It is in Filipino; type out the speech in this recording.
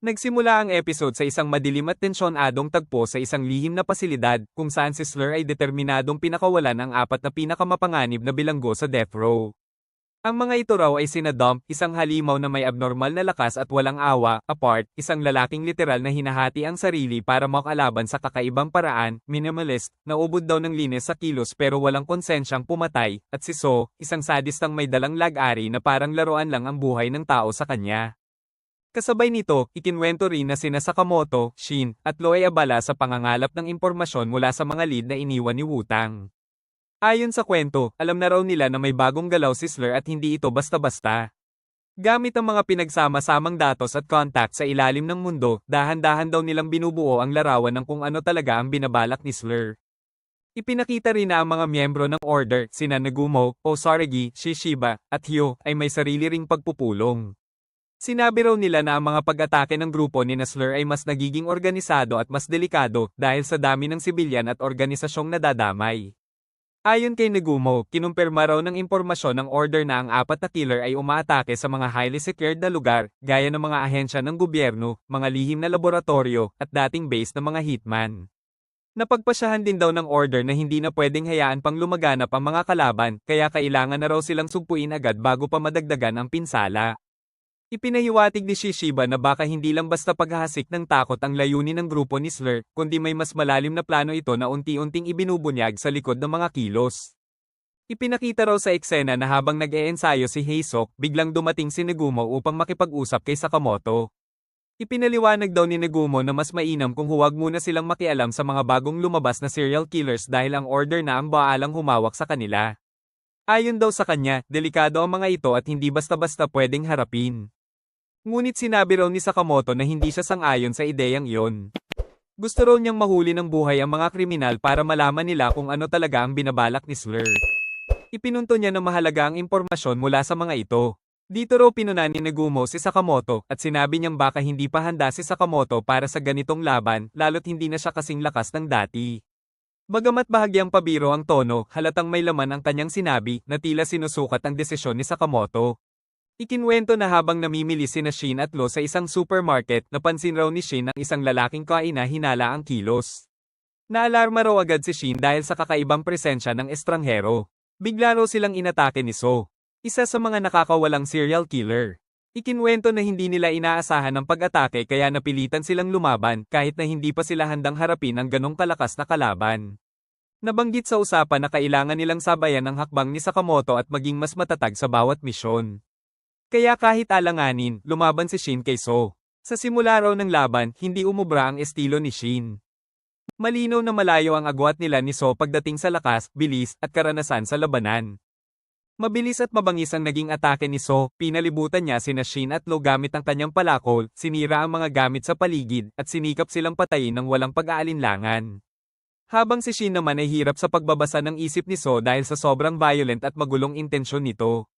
Nagsimula ang episode sa isang madilim at tensyonadong tagpo sa isang lihim na pasilidad, kung saan si Slur ay determinadong pinakawalan ang apat na pinakamapanganib na bilanggo sa death row. Ang mga ito raw ay sina Dump, isang halimaw na may abnormal na lakas at walang awa, Apart, isang lalaking literal na hinahati ang sarili para makalaban sa kakaibang paraan, Minimalist, na ubod daw ng linis sa kilos pero walang konsensyang pumatay, at si So, isang sadistang may dalang lag-ari na parang laruan lang ang buhay ng tao sa kanya. Kasabay nito, ikinwento rin na sina Sakamoto, Shin, at Lo ay abala sa pangangalap ng impormasyon mula sa mga lead na iniwan ni Wutang. Ayon sa kwento, alam na raw nila na may bagong galaw si Slur at hindi ito basta-basta. Gamit ang mga pinagsama-samang datos at contact sa ilalim ng mundo, dahan-dahan daw nilang binubuo ang larawan ng kung ano talaga ang binabalak ni Slur. Ipinakita rin na ang mga miyembro ng Order, sina Nagumo, Osaragi, Shishiba, at Hyo, ay may sarili ring pagpupulong. Sinabi raw nila na ang mga pag-atake ng grupo ni Slur ay mas nagiging organisado at mas delikado dahil sa dami ng sibilyan at organisasyong nadadamay. Ayon kay Nagumo, kinumpirma raw ng impormasyon ng Order na ang apat na killer ay umaatake sa mga highly secured na lugar, gaya ng mga ahensya ng gobyerno, mga lihim na laboratorio, at dating base ng mga hitman. Napagpasyahan din daw ng Order na hindi na pwedeng hayaan pang lumaganap ang mga kalaban, kaya kailangan na raw silang sugpuin agad bago pa madagdagan ang pinsala. Ipinahiwatig ni Shishiba na baka hindi lang basta paghahasik ng takot ang layunin ng grupo ni Slur, kundi may mas malalim na plano ito na unti-unting ibinubunyag sa likod ng mga kilos. Ipinakita raw sa eksena na habang nag-eensayo si Heisok, biglang dumating si Nagumo upang makipag-usap kay Sakamoto. Ipinaliwanag daw ni Nagumo na mas mainam kung huwag muna silang makialam sa mga bagong lumabas na serial killers dahil ang Order na ang baalang humawak sa kanila. Ayon daw sa kanya, delikado ang mga ito at hindi basta-basta pwedeng harapin. Ngunit sinabi raw ni Sakamoto na hindi siya sang-ayon sa ideyang iyon. Gusto raw niyang mahuli ng buhay ang mga kriminal para malaman nila kung ano talaga ang binabalak ni Slur. Ipinunto niya na mahalaga ang impormasyon mula sa mga ito. Dito raw pinunan ni Nagumo si Sakamoto at sinabi niyang baka hindi pa handa si Sakamoto para sa ganitong laban, lalo't hindi na siya kasing lakas ng dati. Bagamat bahagyang pabiro ang tono, halatang may laman ang kanyang sinabi na tila sinusukat ang desisyon ni Sakamoto. Ikinwento na habang namimili sina Shin at Lo sa isang supermarket, napansin raw ni Shin ang isang lalaking kaina hinala ang kilos. Naalarma raw agad si Shin dahil sa kakaibang presensya ng estranghero. Bigla raw silang inatake ni So, isa sa mga nakakawalang serial killer. Ikinwento na hindi nila inaasahan ang pag-atake kaya napilitan silang lumaban kahit na hindi pa sila handang harapin ang ganong kalakas na kalaban. Nabanggit sa usapan na kailangan nilang sabayan ang hakbang ni Sakamoto at maging mas matatag sa bawat misyon. Kaya kahit alanganin, lumaban si Shin kay So. Sa simula raw ng laban, hindi umubra ang estilo ni Shin. Malinaw na malayo ang agwat nila ni So pagdating sa lakas, bilis, at karanasan sa labanan. Mabilis at mabangis ang naging atake ni So, pinalibutan niya sina Shin at Lo gamit ang kanyang palakol, sinira ang mga gamit sa paligid, at sinikap silang patayin ng walang pag-aalinlangan. Habang si Shin naman ay hirap sa pagbabasa ng isip ni So dahil sa sobrang violent at magulong intensyon nito.